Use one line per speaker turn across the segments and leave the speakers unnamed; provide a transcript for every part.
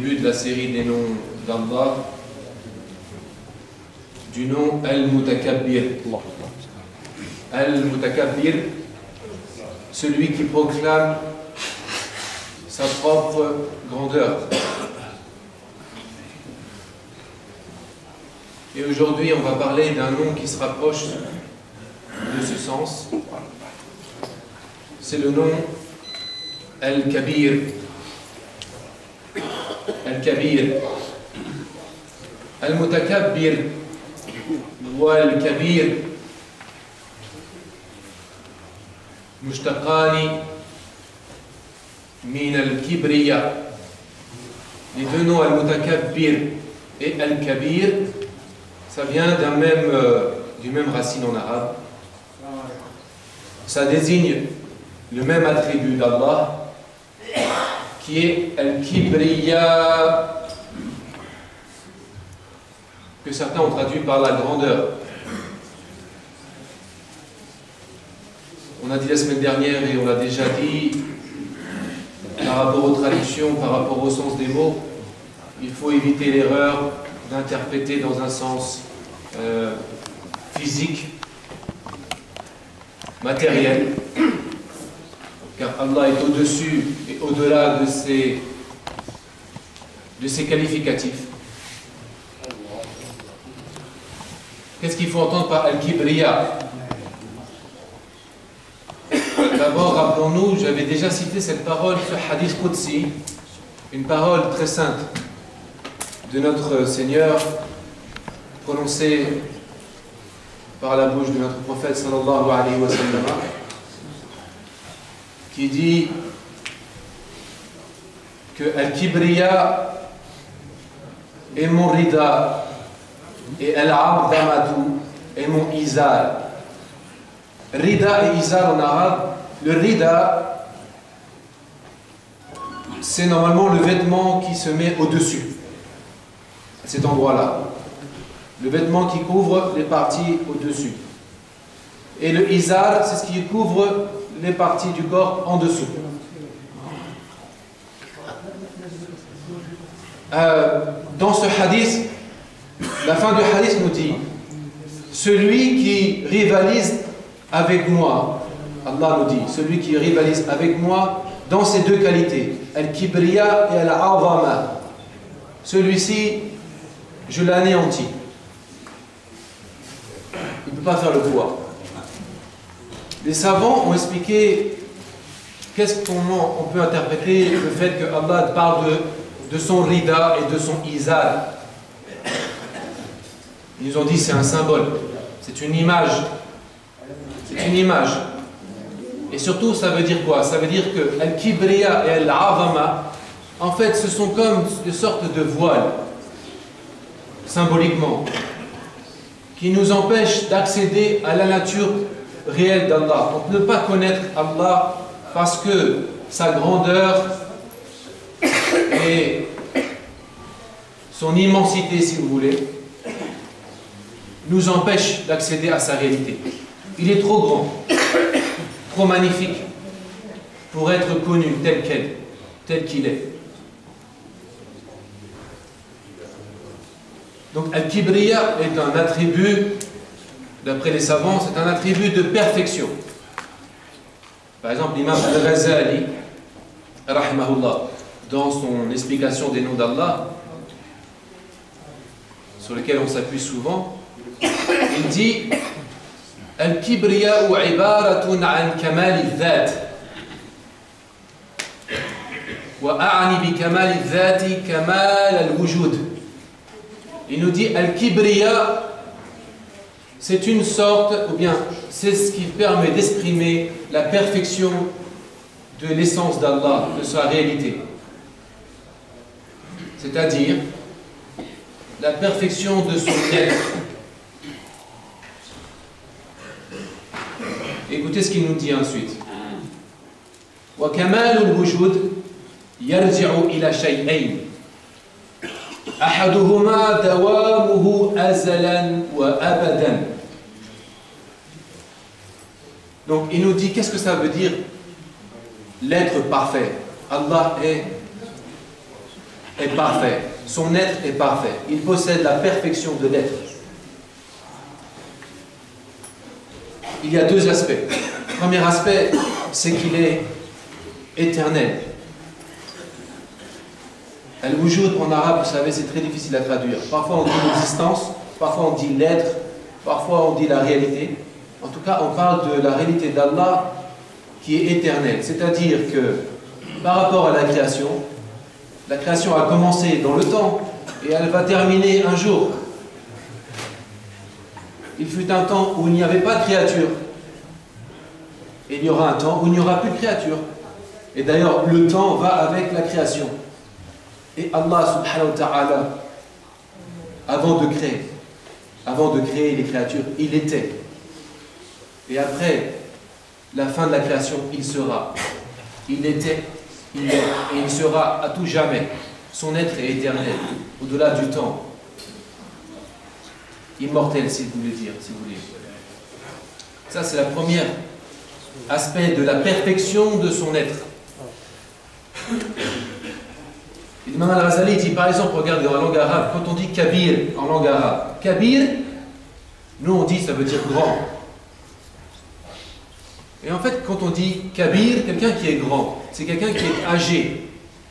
début de la série des noms d'Allah, du nom Al-Mutakabbir. Al-Mutakabbir, celui qui proclame sa propre grandeur. Et aujourd'hui, on va parler d'un nom qui se rapproche de ce sens. C'est le nom Al-Kabir. Al-Kabir. Al-Mutakabbir ou Al-Kabir mushtaqani min Al-Kibriya. Les deux noms Al-Mutakabbir et Al-Kabir, ça vient du même racine en arabe. Ça désigne le même attribut d'Allah qui est Al-Kibriya, que certains ont traduit par la grandeur. On a dit la semaine dernière et on l'a déjà dit, par rapport aux traductions, par rapport au sens des mots, il faut éviter l'erreur d'interpréter dans un sens physique, matériel, car Allah est au-dessus et au-delà de ses qualificatifs. Qu'est-ce qu'il faut entendre par Al-Kibriya? D'abord, rappelons-nous, j'avais déjà cité cette parole, ce hadith Qudsi, une parole très sainte de notre Seigneur, prononcée par la bouche de notre prophète sallallahu alayhi wa sallam, qui dit que Al-Kibriya est mon rida et Al-Abdamatu est mon izar. Rida et izar en arabe, le rida, c'est normalement le vêtement qui se met au-dessus, à cet endroit-là. Le vêtement qui couvre les parties au-dessus. Et le izar, c'est ce qui couvre les parties du corps en dessous. Dans ce hadith, la fin du hadith nous dit: celui qui rivalise avec moi, Allah nous dit, celui qui rivalise avec moi dans ces deux qualités, Al-Kibriya et Al-Azama, celui-ci, je l'anéantis. Il ne peut pas faire le poids. Les savants ont expliqué comment on peut interpréter le fait que Allah parle de son rida et de son izar. Ils nous ont dit c'est un symbole, c'est une image. C'est une image. Et surtout, ça veut dire quoi? Ça veut dire que Al-Kibriya et Al-Azama, en fait, ce sont comme des sortes de voiles, symboliquement, qui nous empêchent d'accéder à la nature réelle d'Allah. On ne peut pas connaître Allah parce que sa grandeur et son immensité, si vous voulez, nous empêchent d'accéder à sa réalité. Il est trop grand, trop magnifique pour être connu tel qu'il est. Donc Al-Kibriya est un attribut, d'après les savants, c'est un attribut de perfection. Par exemple, l'imam Al-Ghazali, rahimahullah, dans son explication des noms d'Allah, sur lequel on s'appuie souvent, il dit: Al-Kibriya ibaratun an kamal al-dhat wa a'ni bi kamal al-dhati kamal al-wujud. Il nous dit Al-Kibriya, c'est une sorte, ou bien c'est ce qui permet d'exprimer la perfection de l'essence d'Allah, de sa réalité. C'est-à-dire la perfection de son être. Écoutez ce qu'il nous dit ensuite. Wa kamal al-wujud yarji'u ila shay'ayn. أحدهما دوامه أزلا وأبدا. Donc il nous dit, qu'est-ce que ça veut dire l'être parfait? Allah est est parfait. Son être est parfait. Il possède la perfection de l'être. Il y a deux aspects. Le premier aspect, c'est qu'il est éternel. Al-Wujud en arabe, vous savez, c'est très difficile à traduire. Parfois on dit l'existence, parfois on dit l'être, parfois on dit la réalité. En tout cas, on parle de la réalité d'Allah qui est éternelle. C'est-à-dire que par rapport à la création a commencé dans le temps et elle va terminer un jour. Il fut un temps où il n'y avait pas de créature. Et il y aura un temps où il n'y aura plus de créature. Et d'ailleurs, le temps va avec la création. Et Allah subhanahu wa ta'ala, avant de créer les créatures, il était. Et après la fin de la création, il sera. Il était, il est, et il sera à tout jamais. Son être est éternel, au-delà du temps. Immortel, si vous voulez dire, si vous voulez. Ça, c'est le premier aspect de la perfection de son être. L'imam al-Ghazali dit, par exemple, regardez dans la langue arabe, quand on dit kabir en langue arabe, kabir, nous on dit ça veut dire grand. Et en fait, quand on dit kabir, quelqu'un qui est grand, c'est quelqu'un qui est âgé.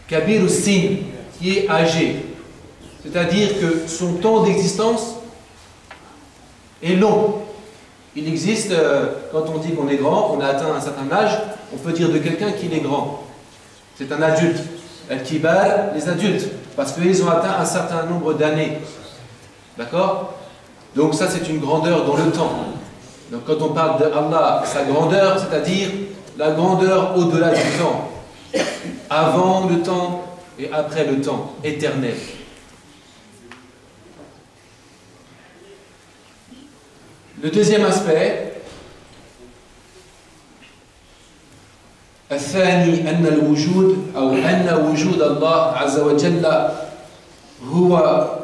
Kabir ou sin, qui est âgé. C'est-à-dire que son temps d'existence est long. Il existe, quand on dit qu'on est grand, on a atteint un certain âge, on peut dire de quelqu'un qu'il est grand. C'est un adulte. Al-Kibar, les adultes, parce qu'ils ont atteint un certain nombre d'années. D'accord? Donc ça, c'est une grandeur dans le temps. Donc quand on parle d'Allah, sa grandeur, c'est-à-dire la grandeur au-delà du temps. Avant le temps et après le temps, éternel. Le deuxième aspect, الثاني أن الوجود أو أن وجود الله عز وجل هو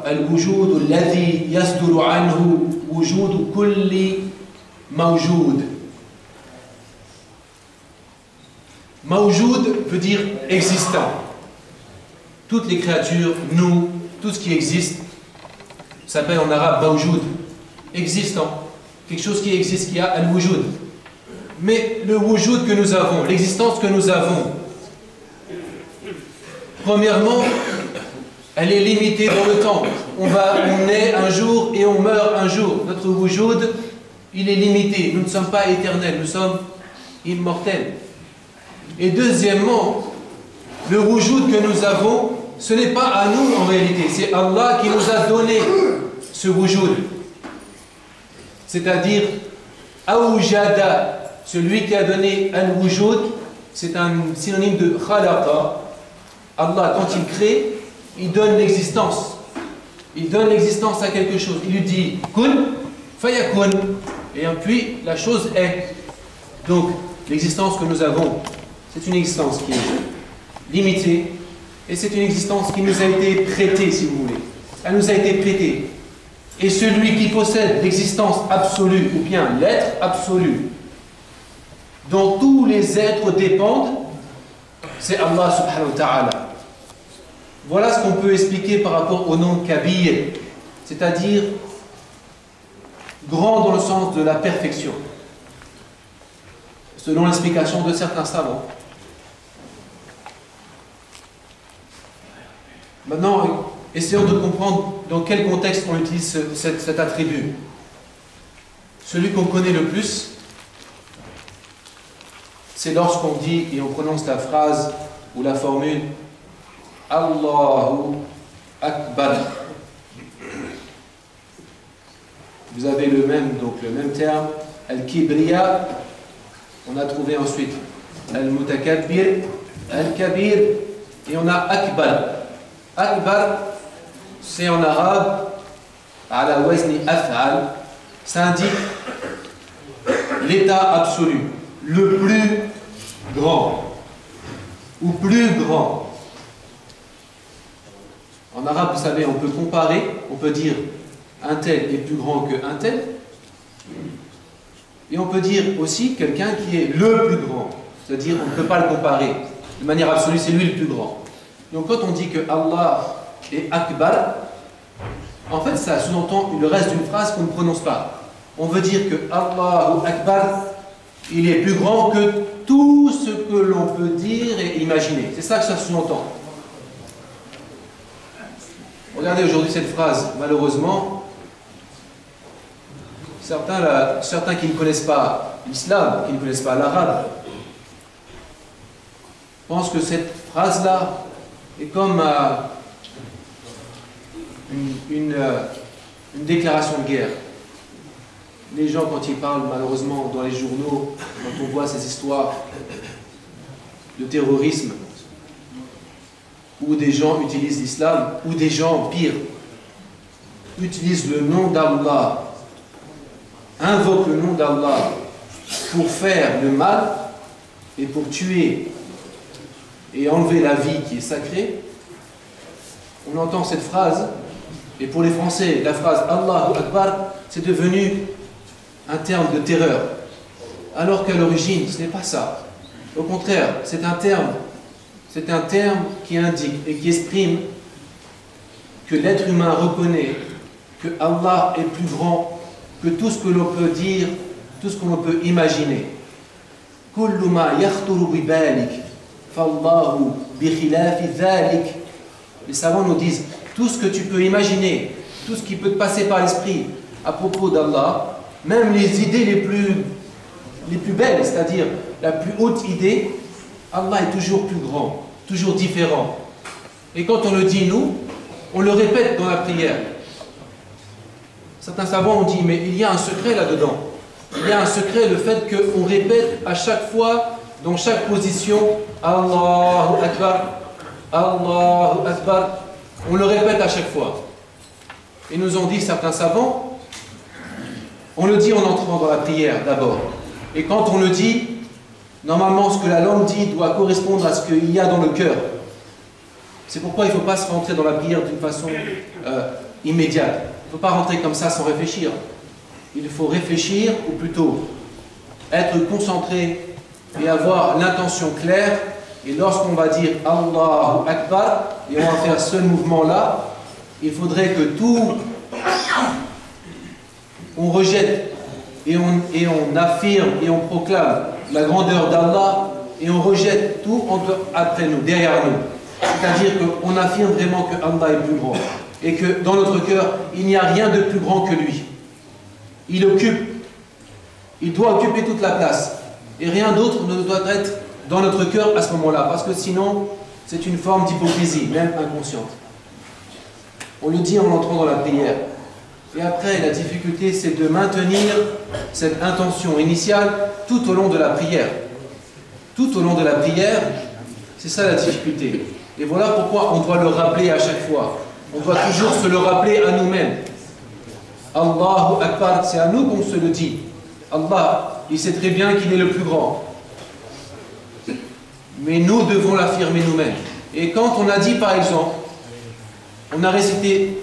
الوجود الذي يصدر عنه وجود كل موجود. موجود veut dire existant. Toutes les créatures, nous, tout ce qui existe, s'appelle en arabe mawjoud, existant. Quelque chose qui existe, qui a al-wujud. Mais le wujud que nous avons, l'existence que nous avons, premièrement, elle est limitée dans le temps. On naît un jour et on meurt un jour. Notre wujud, il est limité. Nous ne sommes pas éternels, nous sommes immortels. Et deuxièmement, le wujud que nous avons, ce n'est pas à nous en réalité, c'est Allah qui nous a donné ce wujud. C'est-à-dire, awjada, celui qui a donné al-wujud, c'est un synonyme de khalaqa. Allah, quand il crée, il donne l'existence. Il donne l'existence à quelque chose. Il lui dit kun, fayakun. Et puis, la chose est. Donc, l'existence que nous avons, c'est une existence qui est limitée. Et c'est une existence qui nous a été prêtée, si vous voulez. Elle nous a été prêtée. Et celui qui possède l'existence absolue, ou bien l'être absolu, dont tous les êtres dépendent, c'est Allah subhanahu wa ta'ala. Voilà ce qu'on peut expliquer par rapport au nom Kabir, c'est-à-dire grand dans le sens de la perfection, selon l'explication de certains savants. Maintenant, essayons de comprendre dans quel contexte on utilise cet attribut. Celui qu'on connaît le plus, c'est lorsqu'on dit et on prononce la phrase ou la formule Allahu Akbar. Vous avez le même terme, Al-Kibriya. On a trouvé ensuite Al-Mutakabbir, Al-Kabir, et on a Akbar. Akbar, c'est en arabe, ala wazni af'al, ça indique l'état absolu, le plus grand, ou plus grand. En arabe, vous savez, on peut comparer, on peut dire un tel est plus grand qu'un tel, et on peut dire aussi quelqu'un qui est le plus grand, c'est-à-dire on ne peut pas le comparer, de manière absolue, c'est lui le plus grand. Donc quand on dit que Allah et Akbar, en fait, ça sous-entend le reste d'une phrase qu'on ne prononce pas. On veut dire que Allahu Akbar, il est plus grand que tout ce que l'on peut dire et imaginer. C'est ça que ça sous-entend. Regardez aujourd'hui cette phrase, malheureusement, certains qui ne connaissent pas l'islam, qui ne connaissent pas l'arabe, pensent que cette phrase-là est comme une déclaration de guerre. Les gens, quand ils parlent, malheureusement, dans les journaux, quand on voit ces histoires de terrorisme, où des gens utilisent l'islam, ou des gens, pire, utilisent le nom d'Allah, invoquent le nom d'Allah pour faire le mal et pour tuer et enlever la vie qui est sacrée, on entend cette phrase, et pour les Français, la phrase Allahu Akbar, c'est devenu un terme de terreur, alors qu'à l'origine, ce n'est pas ça. Au contraire, c'est un terme qui indique et qui exprime que l'être humain reconnaît que Allah est plus grand que tout ce que l'on peut dire, tout ce que l'on peut imaginer. Kullu ma yakhturu bi balik, fallahu bi khilafi dhalik. Les savants nous disent, tout ce que tu peux imaginer, tout ce qui peut te passer par l'esprit à propos d'Allah, même les idées les plus belles, c'est-à-dire la plus haute idée, Allah est toujours plus grand, toujours différent. Et quand on le dit nous, on le répète dans la prière. Certains savants ont dit, mais il y a un secret là-dedans. Il y a un secret, le fait qu'on répète à chaque fois, dans chaque position, Allahu Akbar, Allahu Akbar. On le répète à chaque fois. Et nous ont dit certains savants, on le dit en entrant dans la prière d'abord. Et quand on le dit, normalement ce que la langue dit doit correspondre à ce qu'il y a dans le cœur. C'est pourquoi il ne faut pas se rentrer dans la prière d'une façon immédiate. Il ne faut pas rentrer comme ça sans réfléchir. Il faut réfléchir, ou plutôt être concentré et avoir l'intention claire. Et lorsqu'on va dire Allahu Akbar, et on va faire ce mouvement-là, il faudrait que tout, on rejette et on affirme et on proclame la grandeur d'Allah et on rejette tout après nous, derrière nous. C'est-à-dire qu'on affirme vraiment que Allah est plus grand et que dans notre cœur, il n'y a rien de plus grand que lui. Il doit occuper toute la place et rien d'autre ne doit être dans notre cœur à ce moment-là, parce que sinon, c'est une forme d'hypocrisie, même inconsciente. On le dit en entrant dans la prière. Et après, la difficulté, c'est de maintenir cette intention initiale tout au long de la prière. Tout au long de la prière, c'est ça la difficulté. Et voilà pourquoi on doit le rappeler à chaque fois. On doit toujours se le rappeler à nous-mêmes. Allahu Akbar, c'est à nous qu'on se le dit. Allah, il sait très bien qu'il est le plus grand. Mais nous devons l'affirmer nous-mêmes. Et quand on a dit, par exemple, on a récité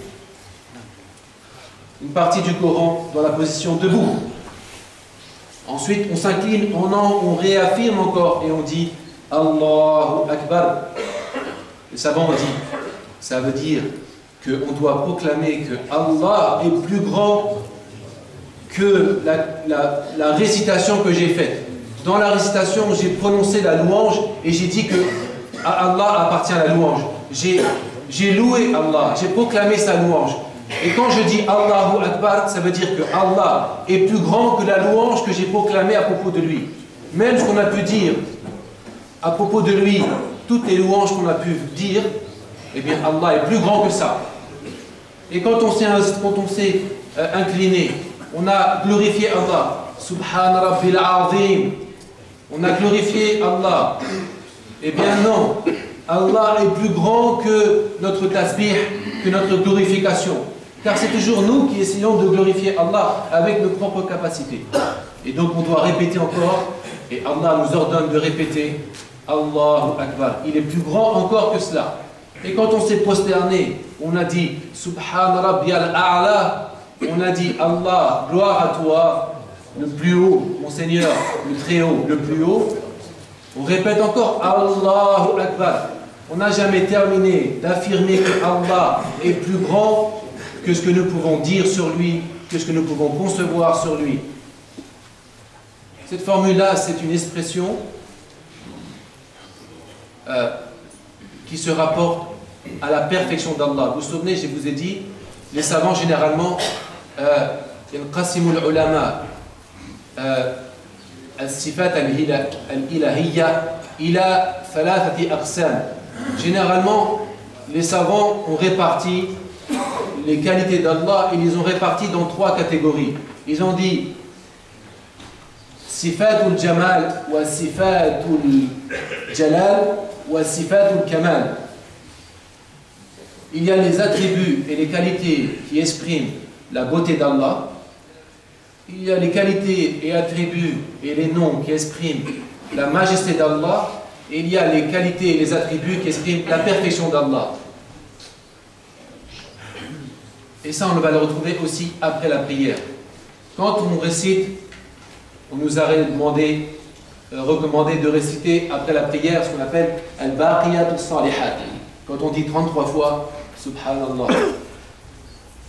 une partie du Coran dans la position debout. Ensuite, on s'incline, on réaffirme encore et on dit Allahu Akbar. Les savants ont dit, ça veut dire qu'on doit proclamer que Allah est plus grand que la récitation que j'ai faite. Dans la récitation, j'ai prononcé la louange et j'ai dit que à Allah appartient la louange. J'ai loué Allah, j'ai proclamé sa louange. Et quand je dis Allahu Akbar, ça veut dire que Allah est plus grand que la louange que j'ai proclamée à propos de lui. Même ce qu'on a pu dire à propos de lui, toutes les louanges qu'on a pu dire, eh bien Allah est plus grand que ça. Et quand on s'est incliné, on a glorifié Allah. Subhan Rabbil Azim. On a glorifié Allah. Eh bien non, Allah est plus grand que notre tasbih, que notre glorification. Car c'est toujours nous qui essayons de glorifier Allah avec nos propres capacités. Et donc on doit répéter encore, et Allah nous ordonne de répéter Allahu Akbar. Il est plus grand encore que cela. Et quand on s'est prosterné, on a dit Subhan Rabbiyal A'la, on a dit Allah, gloire à toi, le plus haut, mon Seigneur, le très haut, le plus haut. On répète encore Allahu Akbar. On n'a jamais terminé d'affirmer que Allah est plus grand que ce que nous pouvons dire sur lui, que ce que nous pouvons concevoir sur lui. Cette formule-là, c'est une expression qui se rapporte à la perfection d'Allah. Vous vous souvenez, je vous ai dit, les savants généralement, ينقسم العلماء الصفات الإلهية إلى ثلاثة أقسام. Généralement, les savants ont réparti les qualités d'Allah, ils les ont réparties dans trois catégories. Ils ont dit Sifatul Jamal wa Sifatul Jalal wa Sifatul Kamal. Il y a les attributs et les qualités qui expriment la beauté d'Allah. Il y a les qualités et attributs et les noms qui expriment la majesté d'Allah. Et il y a les qualités et les attributs qui expriment la perfection d'Allah. Et ça, on va le retrouver aussi après la prière. Quand on récite, on nous a recommandé de réciter après la prière ce qu'on appelle Al-Baqiyat al-Salihat. Quand on dit 33 fois Subhanallah,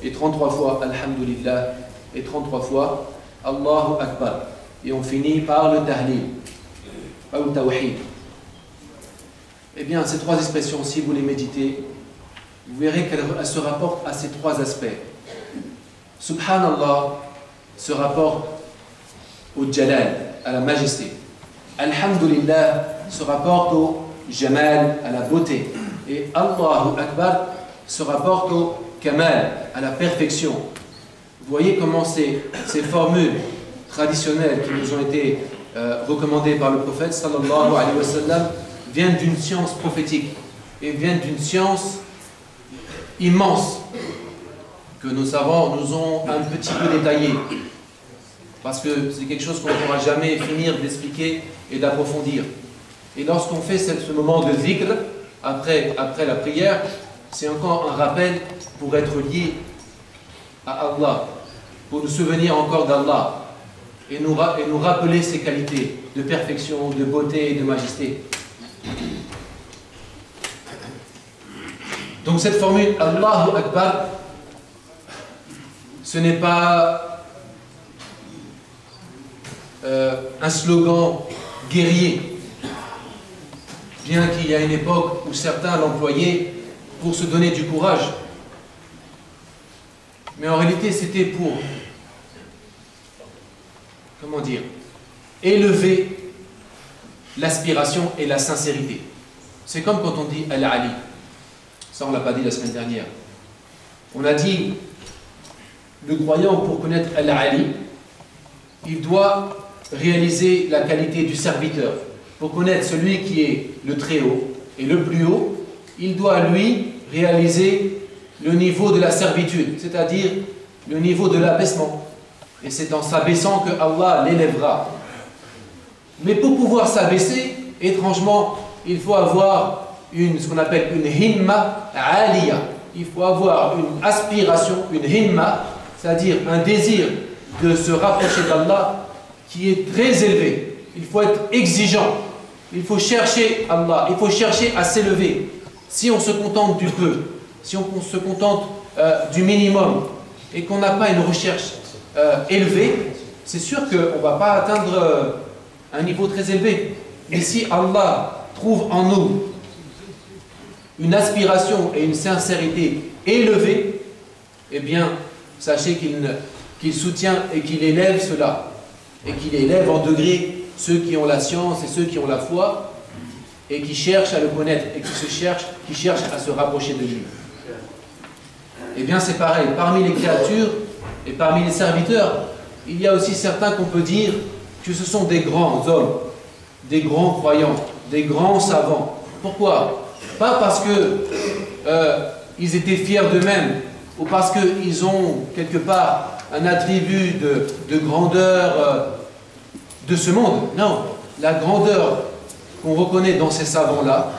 et 33 fois Alhamdulillah, et 33 fois Allahu Akbar. Et on finit par le Tahlil, ou le Tawhid. Eh bien, ces trois expressions, si vous les méditez, vous verrez qu'elles se rapportent à ces trois aspects. Subhanallah se rapporte au Jalal, à la majesté. Alhamdulillah se rapporte au Jamal, à la beauté. Et Allahu Akbar se rapporte au Kamal, à la perfection. Vous voyez comment ces formules traditionnelles qui nous ont été recommandées par le prophète sallallahu alayhi wa sallam viennent d'une science prophétique et viennent d'une science immense que nos savants nous ont un petit peu détaillé, parce que c'est quelque chose qu'on ne pourra jamais finir d'expliquer et d'approfondir. Et lorsqu'on fait ce moment de zikr après la prière, c'est encore un rappel pour être lié à Allah, pour nous souvenir encore d'Allah et nous rappeler ses qualités de perfection, de beauté et de majesté. Donc cette formule Allahu Akbar, ce n'est pas un slogan guerrier, bien qu'il y a une époque où certains l'employaient pour se donner du courage. Mais en réalité, c'était pour, comment dire, élever l'aspiration et la sincérité. C'est comme quand on dit Al-Ali. Ça, on ne l'a pas dit la semaine dernière. On a dit, le croyant, pour connaître Al-Ali, il doit réaliser la qualité du serviteur. Pour connaître celui qui est le très haut et le plus haut, il doit, lui, réaliser le niveau de la servitude, c'est-à-dire le niveau de l'abaissement. Et c'est en s'abaissant que Allah l'élèvera. Mais pour pouvoir s'abaisser, étrangement, il faut avoir ce qu'on appelle une himma aliya. Il faut avoir une aspiration, une himma, c'est-à-dire un désir de se rapprocher d'Allah qui est très élevé. Il faut être exigeant. Il faut chercher Allah. Il faut chercher à s'élever. Si on se contente du peu, si on se contente du minimum et qu'on n'a pas une recherche élevée, c'est sûr qu'on ne va pas atteindre un niveau très élevé. Mais si Allah trouve en nous une aspiration et une sincérité élevée, eh bien, sachez qu'il soutient et qu'il élève cela, et qu'il élève en degré ceux qui ont la science et ceux qui ont la foi, et qui cherchent à le connaître, et qui cherchent à se rapprocher de lui. Eh bien, c'est pareil, parmi les créatures et parmi les serviteurs, il y a aussi certains qu'on peut dire que ce sont des grands hommes, des grands croyants, des grands savants. Pourquoi? Pas parce qu'ils étaient fiers d'eux-mêmes, ou parce qu'ils ont quelque part un attribut de grandeur de ce monde. Non, la grandeur qu'on reconnaît dans ces savants-là,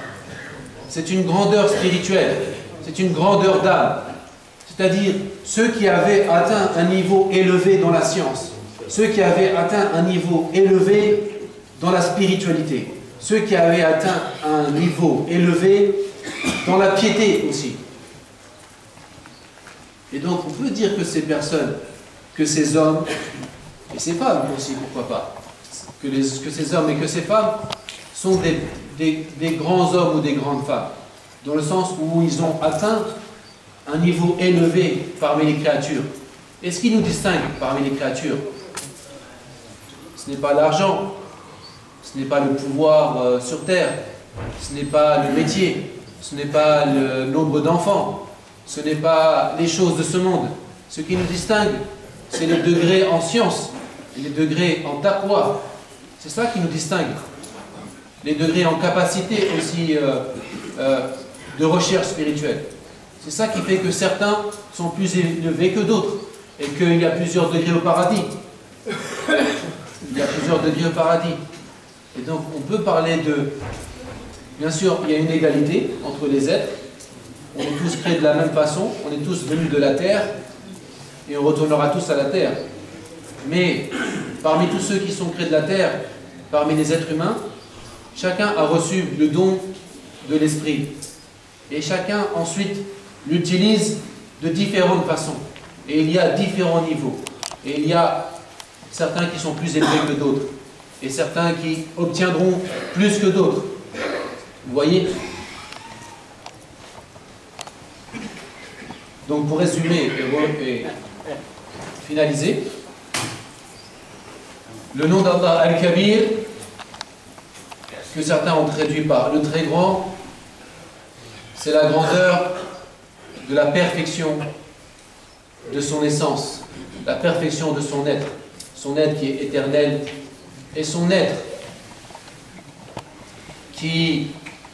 c'est une grandeur spirituelle, c'est une grandeur d'âme. C'est-à-dire ceux qui avaient atteint un niveau élevé dans la science, ceux qui avaient atteint un niveau élevé dans la spiritualité, ceux qui avaient atteint un niveau élevé dans la piété aussi. Et donc on peut dire que ces personnes, que ces hommes, et ces femmes aussi, pourquoi pas, que ces hommes et que ces femmes sont des grands hommes ou des grandes femmes, dans le sens où ils ont atteint un niveau élevé parmi les créatures. Et ce qui nous distingue parmi les créatures, ce n'est pas l'argent, ce n'est pas le pouvoir sur terre, ce n'est pas le métier, ce n'est pas le nombre d'enfants, ce n'est pas les choses de ce monde. Ce qui nous distingue, c'est le degré en science, les degrés en taqwa. C'est ça qui nous distingue. Les degrés en capacité aussi de recherche spirituelle. C'est ça qui fait que certains sont plus élevés que d'autres et qu'il y a plusieurs degrés au paradis. Il y a plusieurs degrés au paradis. Et donc on peut parler de... Bien sûr, il y a une égalité entre les êtres. On est tous créés de la même façon. On est tous venus de la terre et on retournera tous à la terre. Mais parmi tous ceux qui sont créés de la terre, parmi les êtres humains, chacun a reçu le don de l'esprit. Et chacun ensuite l'utilise de différentes façons. Et il y a différents niveaux. Et il y a certains qui sont plus élevés que d'autres. Et certains qui obtiendront plus que d'autres. Vous voyez? Donc pour résumer et finaliser, le nom d'Allah Al-Kabir, que certains ont traduit par le très grand, c'est la grandeur de la perfection de son essence, la perfection de son être qui est éternel, et son être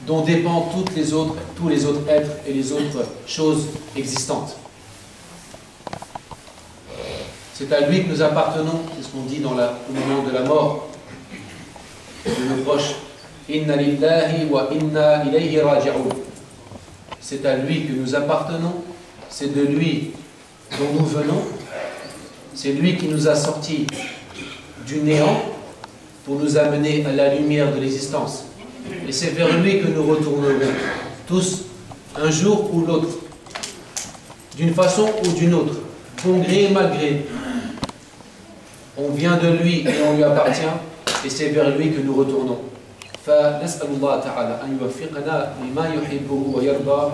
dont dépendent tous les autres êtres et les autres choses existantes. C'est à lui que nous appartenons, c'est ce qu'on dit au moment de la mort de nos proches. Inna lillahi wa inna ilayhi raji'un. C'est à lui que nous appartenons, c'est de lui dont nous venons, c'est lui qui nous a sortis du néant pour nous amener à la lumière de l'existence. Et c'est vers lui que nous retournerons, tous, un jour ou l'autre, d'une façon ou d'une autre, bon gré et mal gré. On vient de lui et on lui appartient, et c'est vers lui que nous retournons. فنسأل الله تعالى أن يوفقنا لما يحبه ويرضى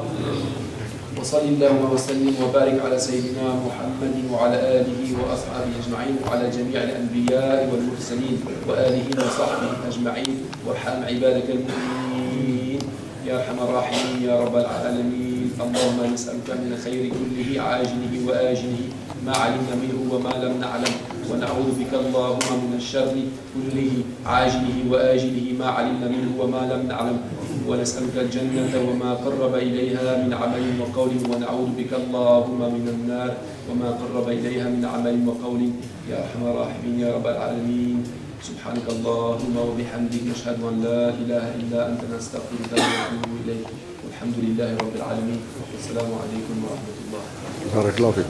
وصلى الله وسلم وبارك على سيدنا محمد وعلى آله وأصحابه أجمعين وعلى جميع الأنبياء والمرسلين وآله وصحبه أجمعين وارحم عبادك المؤمنين يا أرحم الراحمين يا رب العالمين. اللهم نسألك من الخير كله عاجله وآجله ما علمنا منه وما لم نعلم ونعوذ بك اللهم من الشر كله عاجله وآجله ما علمنا منه وما لم نعلم ونسألك الجنة وما قرب إليها من عمل وقول ونعوذ بك اللهم من النار وما قرب إليها من عمل وقول يا أرحم الراحمين يا رب العالمين. سبحانك اللهم وبحمدك نشهد أن لا إله إلا أنت نستغفرك ونتوب إليك والحمد لله رب العالمين والسلام عليكم ورحمة الله.
بارك الله فيك.